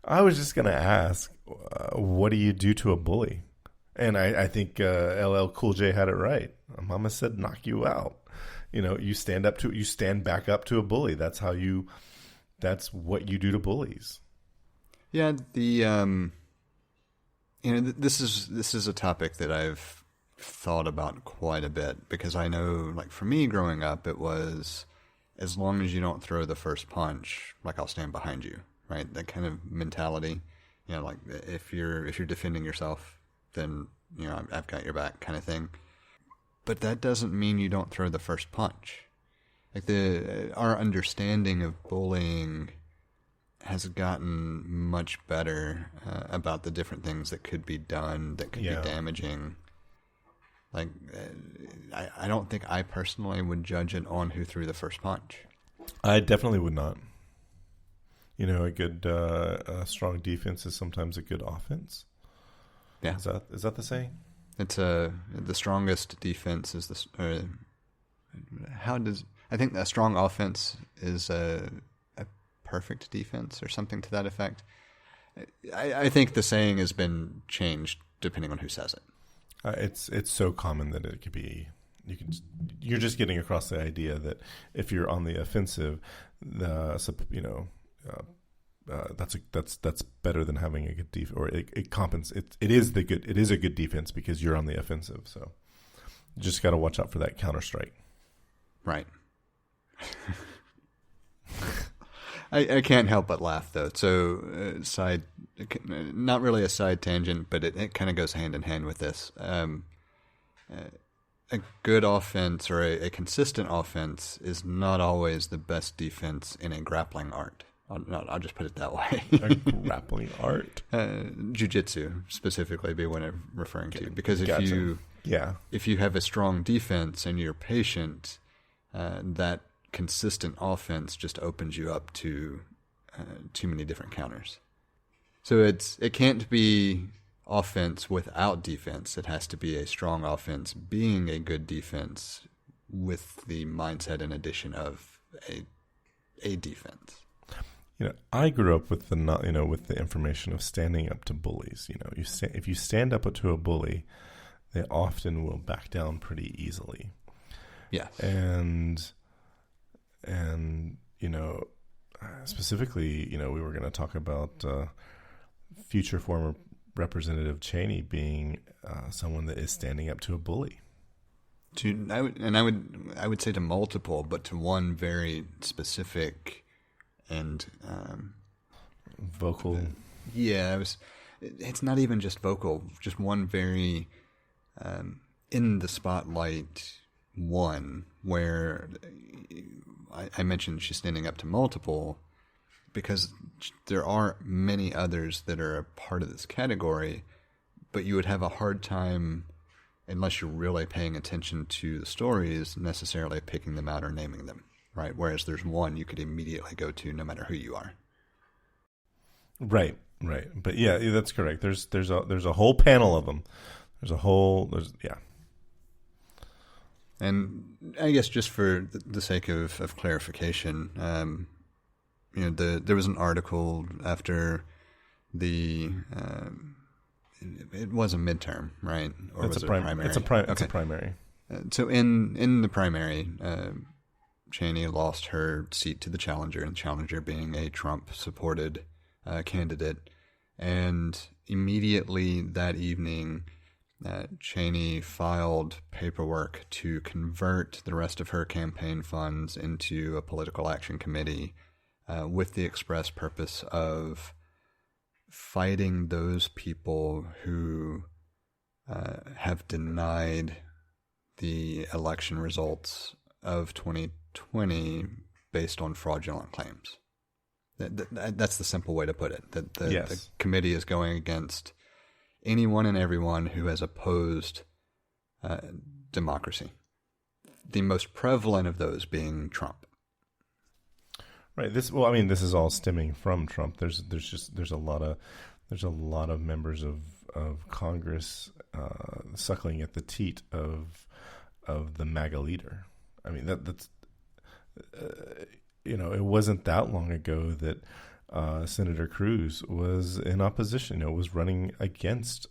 I was just going to ask, what do you do to a bully? And I think LL Cool J had it right. Mama said, knock you out. You stand back up to a bully. That's what you do to bullies. Yeah, this is a topic that I've thought about quite a bit, because I know, like, for me growing up, it was, as long as you don't throw the first punch, like, I'll stand behind you, right? That kind of mentality. Like, if you're defending yourself, then, I've got your back, kind of thing. But that doesn't mean you don't throw the first punch. Like, our understanding of bullying has gotten much better about the different things that could be done that could be damaging. Like, I don't think I personally would judge it on who threw the first punch. I definitely would not. A good strong defense is sometimes a good offense. Yeah. Is that the saying? It's the strongest defense is I think a strong offense is a perfect defense, or something to that effect. I think the saying has been changed depending on who says it. It's so common that it could be. You're just getting across the idea that if you're on the offensive, that's better than having a good defense, or it compensates. It is a good defense because you're on the offensive. So you just got to watch out for that counter strike. Right. I can't help but laugh, though. So not really a side tangent, but it kind of goes hand in hand with this. A good offense, or a consistent offense, is not always the best defense in a grappling art. I'll just put it that way. A grappling art? Jiu-jitsu, specifically, be what I'm referring to. Because if you have a strong defense and you're patient, that consistent offense just opens you up to too many different counters. So it can't be offense without defense. It has to be a strong offense being a good defense with the mindset and addition of a defense. I grew up with the information of standing up to bullies. If you stand up to a bully, they often will back down pretty easily. Yeah. And specifically, we were going to talk about future former Representative Cheney being someone that is standing up to a bully. I would say to multiple, but to one very specific and vocal. It's not even just vocal, just one very in the spotlight one, where I mentioned she's standing up to multiple, because there are many others that are a part of this category, but you would have a hard time, unless you're really paying attention to the stories, necessarily picking them out or naming them, right? Whereas there's one you could immediately go to no matter who you are. Right. But yeah, that's correct. There's a whole panel of them. Yeah. And I guess just for the sake of clarification, there was an article after it was a midterm, right? Or was it a primary? It's a primary. So in the primary, Cheney lost her seat to the challenger, and the challenger being a Trump-supported candidate. And immediately that evening, Cheney filed paperwork to convert the rest of her campaign funds into a political action committee with the express purpose of fighting those people who have denied the election results of 2020 based on fraudulent claims. That's the simple way to put it. The committee is going against anyone and everyone who has opposed democracy. The most prevalent of those being Trump. Right. This is all stemming from Trump. There's a lot of members of Congress suckling at the teat of the MAGA leader. I mean, that's it wasn't that long ago that Senator Cruz was in opposition. Was running against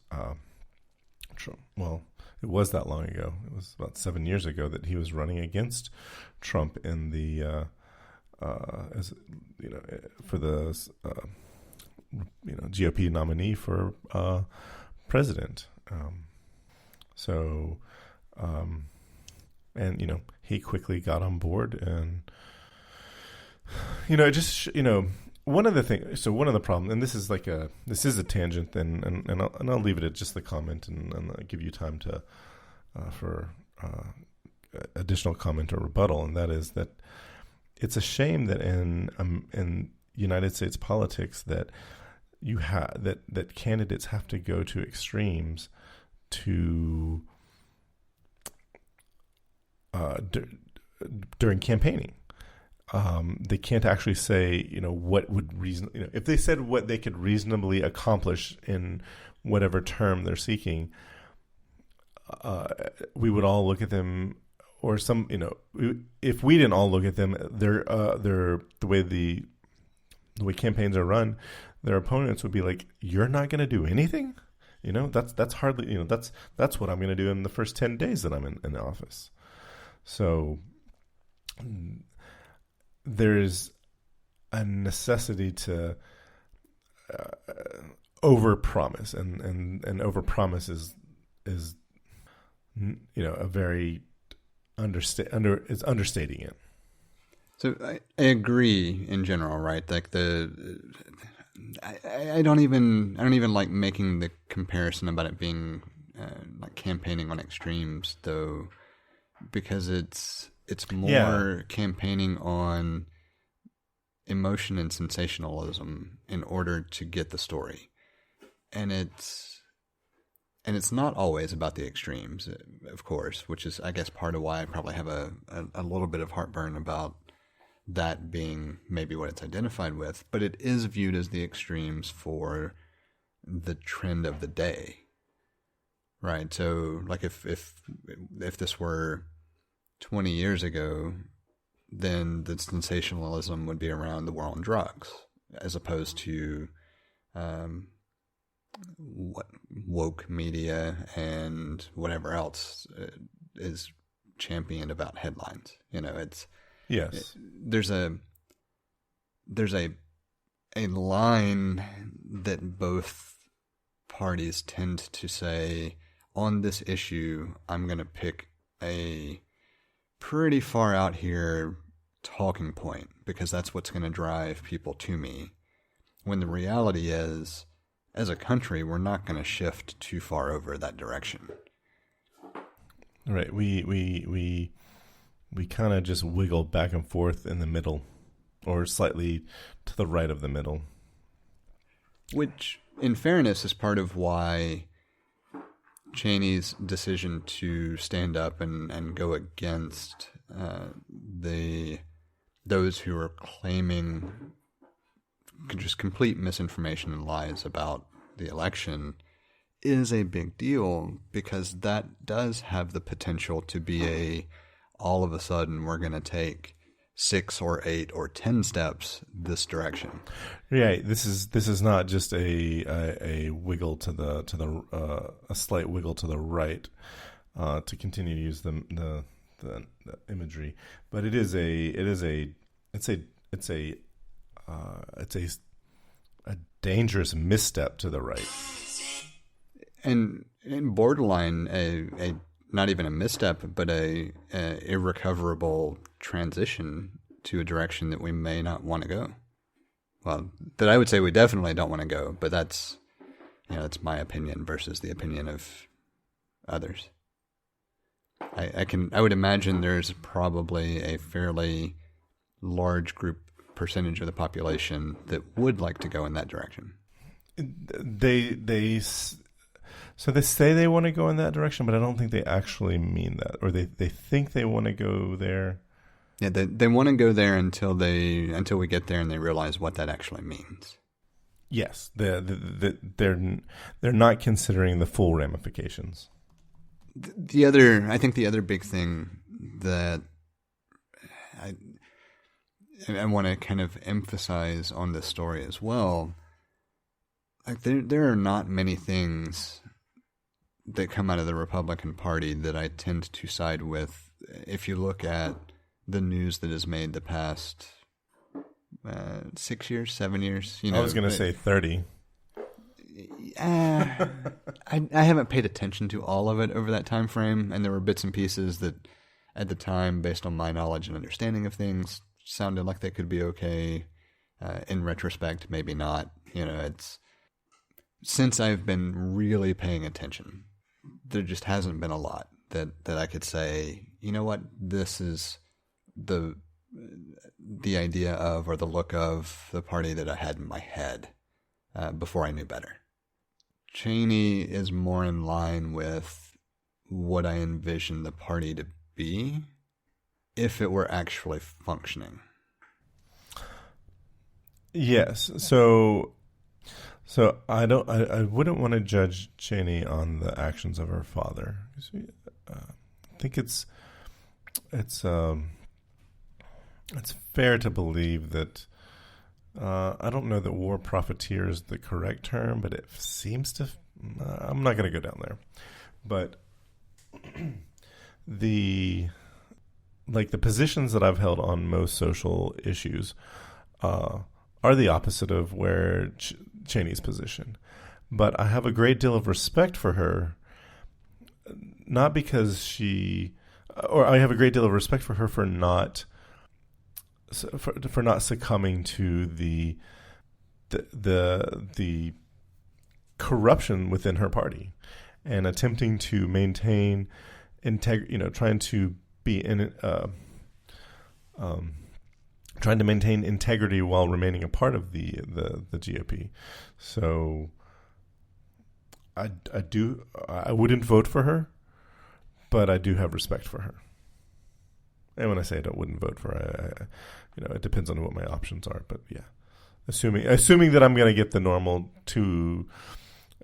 Trump. Well, it was that long ago. It was about 7 years ago that he was running against Trump in the for the GOP nominee for president. And he quickly got on board, and one of the things. So one of the problems, and this is a tangent, and I'll leave it at just the comment, and I'll give you time to for additional comment or rebuttal, and that is that it's a shame that in United States politics that that candidates have to go to extremes to during campaigning. They can't actually say, what would if they said what they could reasonably accomplish in whatever term they're seeking, we would all look at them, or if we didn't all look at them, the way campaigns are run, their opponents would be like, "You're not going to do anything." That's hardly, that's what I'm going to do in the first 10 days that I'm in office. So there's a necessity to overpromise, and overpromise is a very it's understating it. So I agree in general, right? Like I don't even like making the comparison about it being like campaigning on extremes, though, because it's more campaigning on emotion and sensationalism in order to get the story, and it's not always about the extremes, of course, which is, I guess, part of why I probably have a little bit of heartburn about that being maybe what it's identified with, but it is viewed as the extremes for the trend of the day, right? So, like, if this were 20 years ago, then the sensationalism would be around the war on drugs, as opposed to what woke media and whatever else is championed about headlines. It's yes. There's a line that both parties tend to say, on this issue, I'm going to pick a pretty far out here talking point because that's what's going to drive people to me. When the reality is, as a country, we're not going to shift too far over that direction. Right. We kind of just wiggle back and forth in the middle, or slightly to the right of the middle. Which, in fairness, is part of why Cheney's decision to stand up and go against those who are claiming just complete misinformation and lies about the election is a big deal, because that does have the potential to be all of a sudden we're going to take 6 or 8 or 10 steps this direction. Right. This is not just a wiggle to the a slight wiggle to the right to continue to use the imagery, but it's a dangerous misstep to the right, and borderline a not even a misstep, but a irrecoverable transition to a direction that we may not want to go. Well, that I would say we definitely don't want to go, but that's it's my opinion versus the opinion of others. I would imagine there's probably a fairly large percentage of the population that would like to go in that direction. So they say they want to go in that direction, but I don't think they actually mean that, or they think they want to go there. Yeah, they want to go there until we get there and they realize what that actually means. Yes, they're not considering the full ramifications. I think the other big thing that I want to kind of emphasize on this story as well. Like there are not many things that come out of the Republican Party that I tend to side with. If you look at the news that is made the past 6 years, 7 years, I was going to say 30. I haven't paid attention to all of it over that time frame, and there were bits and pieces that, at the time, based on my knowledge and understanding of things, sounded like they could be okay. In retrospect, maybe not. It's since I've been really paying attention, there just hasn't been a lot that I could say, you know what, this is the idea of, or the look of, the party that I had in my head before I knew better. Cheney is more in line with what I envision the party to be if it were actually functioning. Yes. So I wouldn't want to judge Cheney on the actions of her father. I think it's fair to believe that I don't know that war profiteer is the correct term, but it seems to. I'm not going to go down there, but the positions that I've held on most social issues are the opposite of where Cheney's position. But I have a great deal of respect for her, not because I have a great deal of respect for her for not succumbing to the corruption within her party and attempting to maintain integrity, trying to maintain integrity while remaining a part of the GOP. So I wouldn't vote for her, but I do have respect for her. And when I say I wouldn't vote for her, it depends on what my options are. But yeah, assuming that I'm going to get the normal two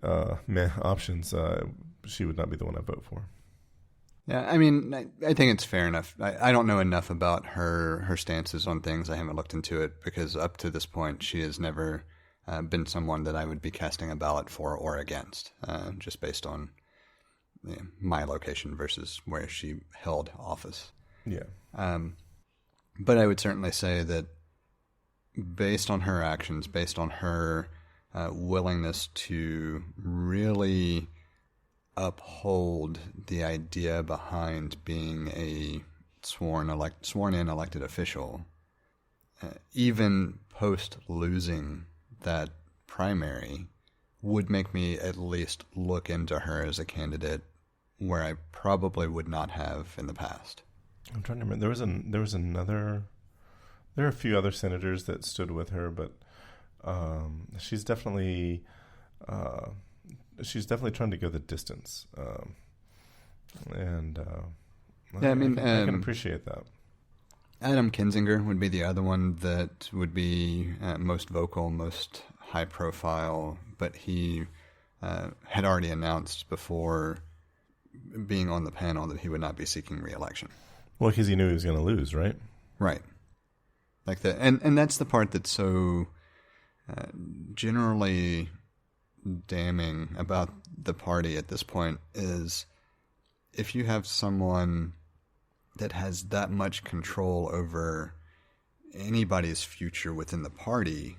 options, she would not be the one I vote for. Yeah, I mean, I think it's fair enough. I don't know enough about her stances on things. I haven't looked into it because up to this point, she has never been someone that I would be casting a ballot for or against, just based on my location versus where she held office. Yeah. But I would certainly say that based on her actions, based on her willingness to really uphold the idea behind being a sworn in elected official, even post losing that primary, would make me at least look into her as a candidate where I probably would not have in the past. I'm trying to remember. There are a few other senators that stood with her, but she's definitely trying to go the distance. I can appreciate that. Adam Kinzinger would be the other one that would be most vocal, most high profile, but he had already announced before being on the panel that he would not be seeking re-election. Well, because he knew he was going to lose, right? Right. Like that, and that's the part that's so generally damning about the party at this point, is if you have someone that has that much control over anybody's future within the party,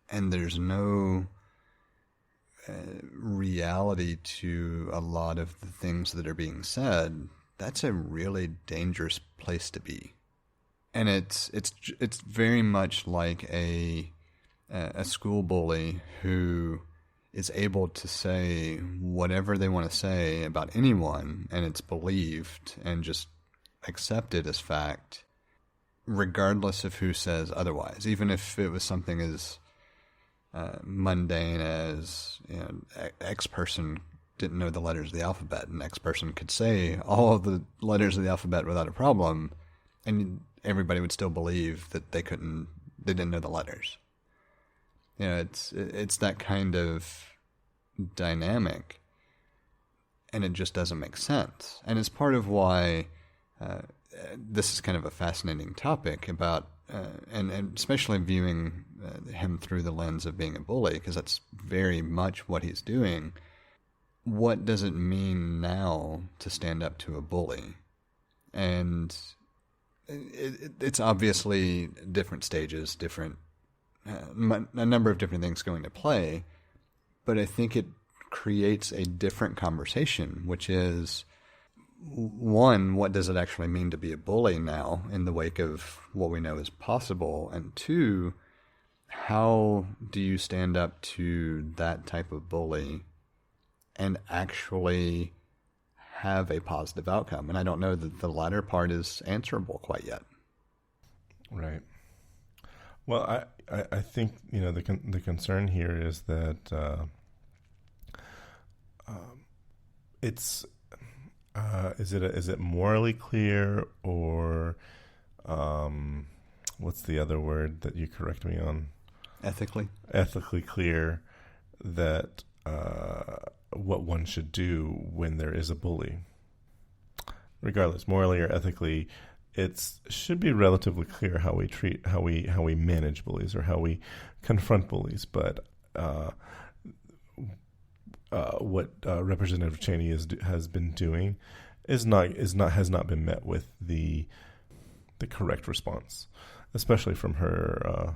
and there's no reality to a lot of the things that are being said, that's a really dangerous place to be. And it's very much like a school bully who is able to say whatever they want to say about anyone, and it's believed and just accepted as fact, regardless of who says otherwise. Even if it was something as mundane as, X person didn't know the letters of the alphabet, and X person could say all of the letters of the alphabet without a problem, and everybody would still believe that they didn't know the letters. It's that kind of dynamic, and it just doesn't make sense. And it's part of why this is kind of a fascinating topic about and especially viewing him through the lens of being a bully, because that's very much what he's doing. What does it mean now to stand up to a bully? And it's obviously different stages, different a number of different things going to play, but I think it creates a different conversation, which is, one, what does it actually mean to be a bully now in the wake of what we know is possible? And two, how do you stand up to that type of bully and actually have a positive outcome? And I don't know that the latter part is answerable quite yet. Right. Well, I think, the concern here is that it's is it morally clear, or what's the other word that you correct me on? Ethically clear that what one should do when there is a bully. Regardless, morally or ethically, it should be relatively clear how we manage bullies or how we confront bullies. But what Representative Cheney has been doing has not been met with the correct response, especially from her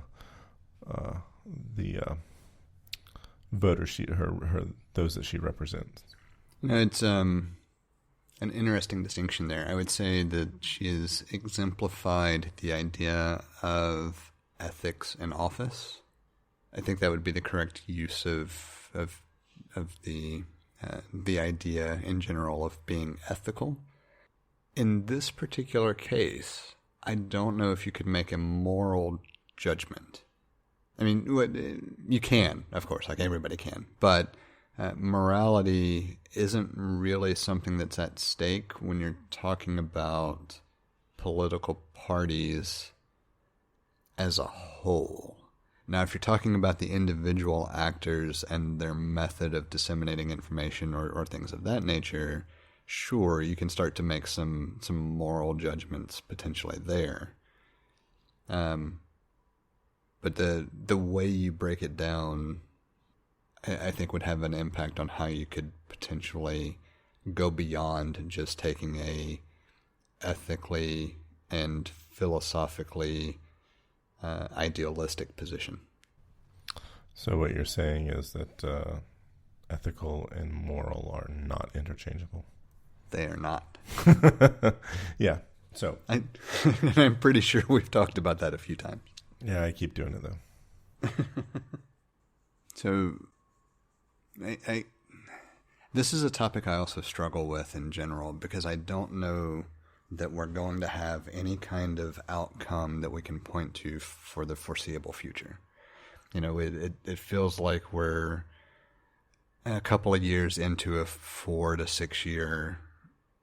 the voters those that she represents. It's an interesting distinction there. I would say that she has exemplified the idea of ethics in office. I think that would be the correct use of the idea in general of being ethical. In this particular case, I don't know if you could make a moral judgment. I mean, you can, of course, like everybody can, but morality isn't really something that's at stake when you're talking about political parties as a whole. Now, if you're talking about the individual actors and their method of disseminating information or things of that nature, sure, you can start to make some moral judgments potentially there. But the way you break it down, I think, would have an impact on how you could potentially go beyond just taking a ethically and philosophically idealistic position. So what you're saying is that ethical and moral are not interchangeable? They are not. Yeah. So I'm pretty sure we've talked about that a few times. Yeah, I keep doing it though. So this is a topic I also struggle with in general, because I don't know that we're going to have any kind of outcome that we can point to for the foreseeable future. It feels like we're a couple of years into a 4 to 6 year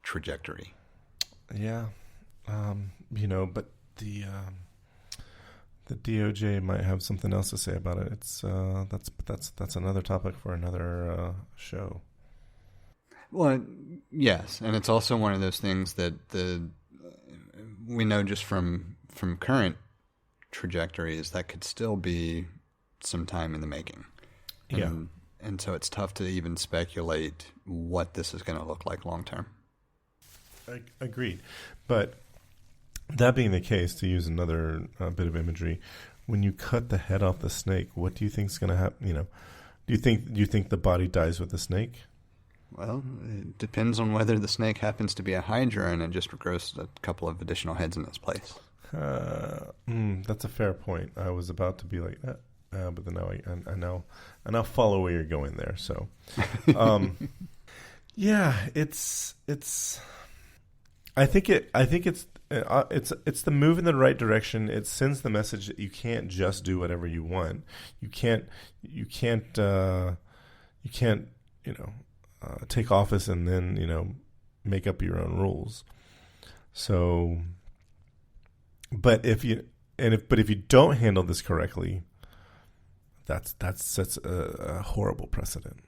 trajectory. Yeah. But the DOJ might have something else to say about it. It's that's another topic for another show. Well, yes, and it's also one of those things that we know just from current trajectories that could still be some time in the making. And so it's tough to even speculate what this is going to look like long term. Agreed. But that being the case, to use another bit of imagery, when you cut the head off the snake, what do you think is going to happen? Do you think the body dies with the snake? Well, it depends on whether the snake happens to be a hydra and it just grows a couple of additional heads in its place. That's a fair point. I was about to be like that, but then now I now follow where you're going there. So, yeah, it's. I think it's the move in the right direction. It sends the message that you can't just do whatever you want. You can't take office and then make up your own rules. So, but if you don't handle this correctly, that sets a horrible precedent.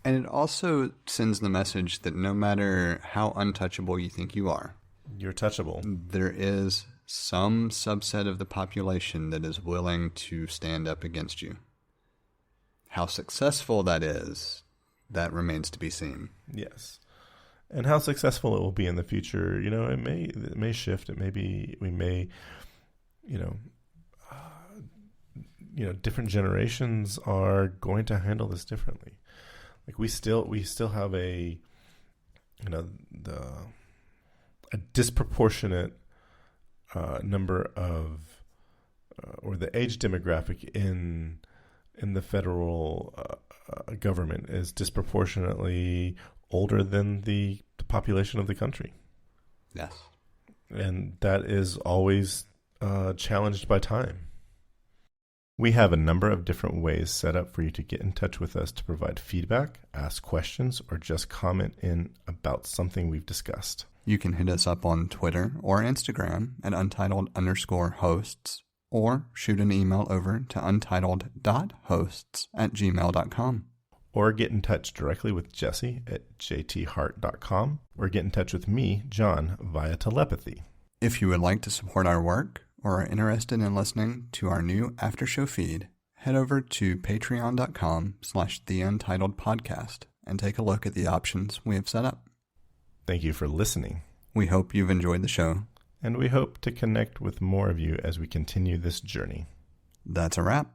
And it also sends the message that no matter how untouchable you think you are, you're touchable. There is some subset of the population that is willing to stand up against you. How successful that is, that remains to be seen. Yes. And how successful it will be in the future, it may shift. It may be, we may, different generations are going to handle this differently. Like we still have a disproportionate number of, or the age demographic in the federal government is disproportionately older than the population of the country. Yes. And that is always challenged by time. We have a number of different ways set up for you to get in touch with us to provide feedback, ask questions, or just comment in about something we've discussed. You can hit us up on Twitter or Instagram at untitled_hosts, or shoot an email over to untitled.hosts@gmail.com. Or get in touch directly with Jesse at jthart.com, or get in touch with me, John, via telepathy. If you would like to support our work or are interested in listening to our new after-show feed, head over to patreon.com/theUntitledPodcast and take a look at the options we have set up. Thank you for listening. We hope you've enjoyed the show. And we hope to connect with more of you as we continue this journey. That's a wrap.